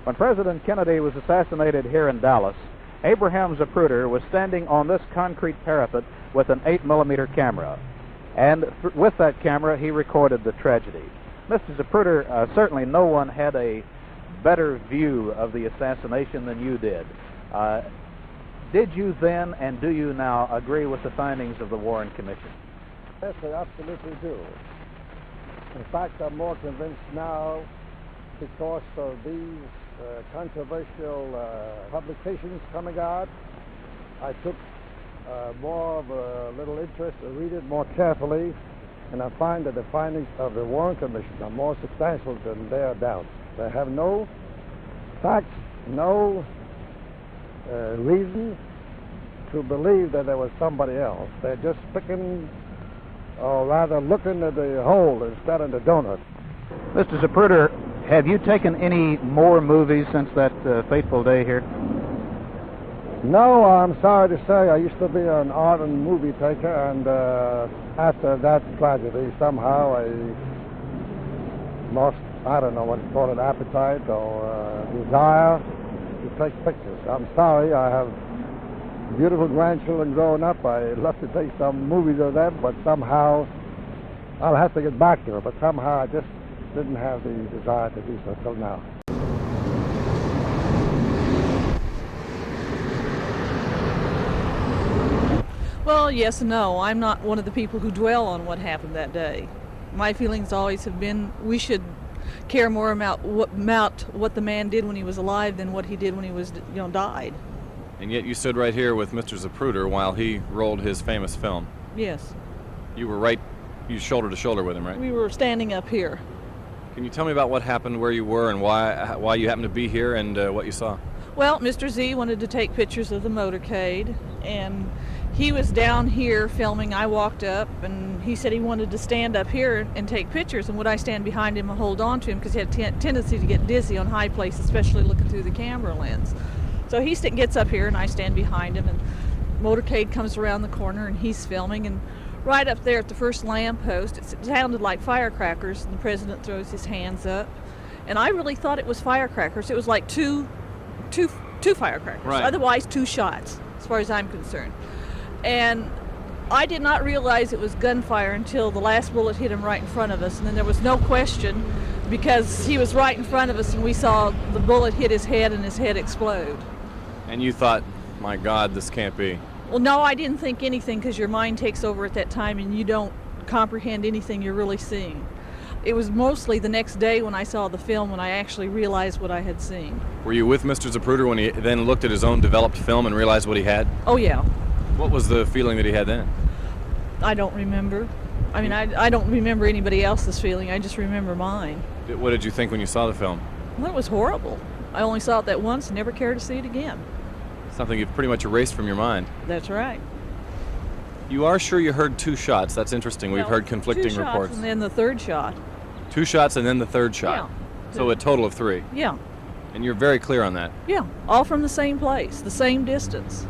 When President Kennedy was assassinated here in Dallas, Abraham Zapruder was standing on this concrete parapet with an 8mm camera. And with that camera, he recorded the tragedy. Mr. Zapruder, certainly no one had a better view of the assassination than you did. Did you then, and do you now, agree with the findings of the Warren Commission? Yes, I absolutely do. In fact, I'm more convinced now because of these controversial publications coming out. I took more of a little interest to read it more carefully, and I find that the findings of the Warren Commission are more substantial than their doubts. They have no facts, no reason to believe that there was somebody else. They're just picking, or rather looking at the hole instead of the donut. Mr. Zapruder, have you taken any more movies since that fateful day here? No, I'm sorry to say, I used to be an art and movie taker, and after that tragedy, somehow I lost, I don't know what to call it, appetite or desire to take pictures. I'm sorry, I have beautiful grandchildren growing up. I love to take some movies of them, but somehow I'll have to get back to it. But somehow I just didn't have the desire to do so till now. Well, yes and no. I'm not one of the people who dwell on what happened that day. My feelings always have been we should care more about what the man did when he was alive than what he did when he was, died. And yet you stood right here with Mr. Zapruder while he rolled his famous film. Yes. You were shoulder to shoulder with him, right? We were standing up here. Can you tell me about what happened, where you were, and why you happened to be here, and what you saw? Well, Mr. Z wanted to take pictures of the motorcade, and he was down here filming. I walked up, and he said he wanted to stand up here and take pictures, and would I stand behind him and hold on to him, because he had a tendency to get dizzy on high places, especially looking through the camera lens. So he gets up here, and I stand behind him, and motorcade comes around the corner, and he's filming, and right up there at the first lamppost, it sounded like firecrackers, and the president throws his hands up, and I really thought it was firecrackers. It was like two firecrackers, right. Otherwise 2 shots, as far as I'm concerned. And I did not realize it was gunfire until the last bullet hit him right in front of us, and then there was no question because he was right in front of us, and we saw the bullet hit his head and his head explode. And you thought, my God, this can't be. Well, no, I didn't think anything, because your mind takes over at that time and you don't comprehend anything you're really seeing. It was mostly the next day when I saw the film when I actually realized what I had seen. Were you with Mr. Zapruder when he then looked at his own developed film and realized what he had? Oh, yeah. What was the feeling that he had then? I don't remember. I mean, I don't remember anybody else's feeling. I just remember mine. What did you think when you saw the film? Well, it was horrible. I only saw it that once and never cared to see it again. Something you've pretty much erased from your mind. That's right. You are sure you heard 2 shots? That's interesting. We've heard conflicting 2 shots reports. And then the 3rd shot. 2 shots and then the 3rd shot. Yeah. So a total of 3. Yeah. And you're very clear on that. Yeah. All from the same place, the same distance.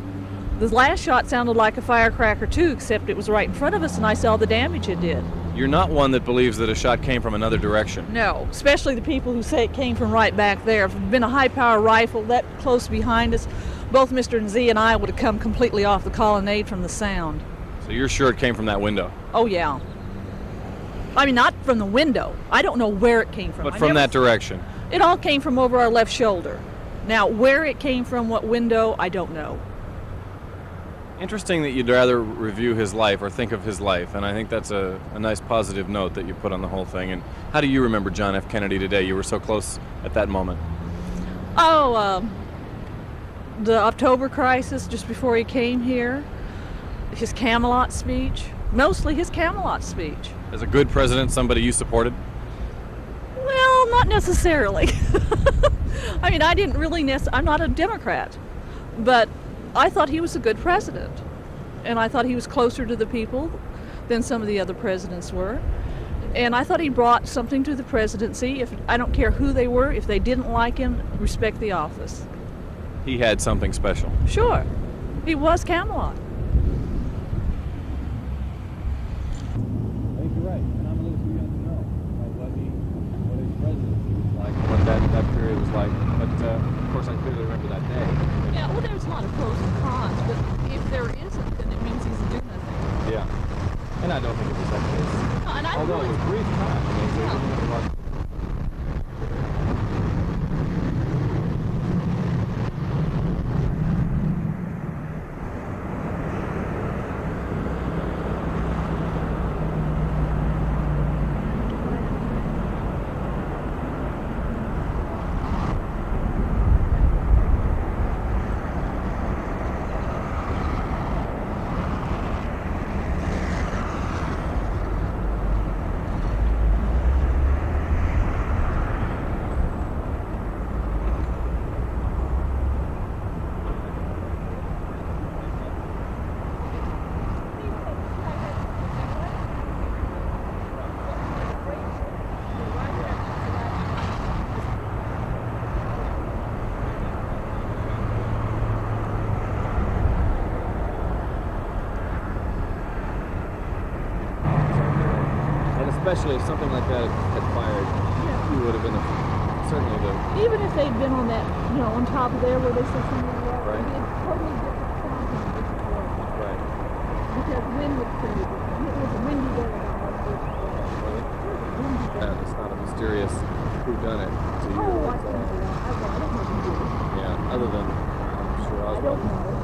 The last shot sounded like a firecracker too, except it was right in front of us and I saw the damage it did. You're not one that believes that a shot came from another direction. No, especially the people who say it came from right back there. If it had been a high-power rifle that close behind us, both Mr. Z and I would have come completely off the colonnade from the sound. So you're sure it came from that window? Oh, yeah. I mean, not from the window. I don't know where it came from. But from that direction? It all came from over our left shoulder. Now, where it came from, what window, I don't know. Interesting that you'd rather review his life or think of his life, and I think that's a nice positive note that you put on the whole thing. And how do you remember John F. Kennedy today? You were so close at that moment. Oh, the October crisis, just before he came here, his Camelot speech, mostly his Camelot speech. As a good president, somebody you supported? Well, not necessarily. I mean, I didn't really I'm not a Democrat, but I thought he was a good president, and I thought he was closer to the people than some of the other presidents were, and I thought he brought something to the presidency. I don't care who they were, if they didn't like him, respect the office. He had something special. Sure. He was Camelot. I think you're right, and I'm a little too young to know what his presidency was like, what that period it was like. But of course, I clearly remember that day. Yeah, well, there's a lot of pros and cons, but if there isn't, then it means he's doing nothing. Yeah. And I don't think it was that case. No, and I Although really, it was brief time. I mean, Yeah. it was. Especially if something like that had fired, you would have been certainly the. even if they'd been on that, on top of there where they said something like that, Right. it'd be a totally different sound from the before. Right. Because the wind was pretty different. It was windy there about like this. Windy there. It's not a mysterious whodunit to you. Oh, I It's, don't know. I don't know who did it. yeah, other than I'm sure I Oswald. don't know.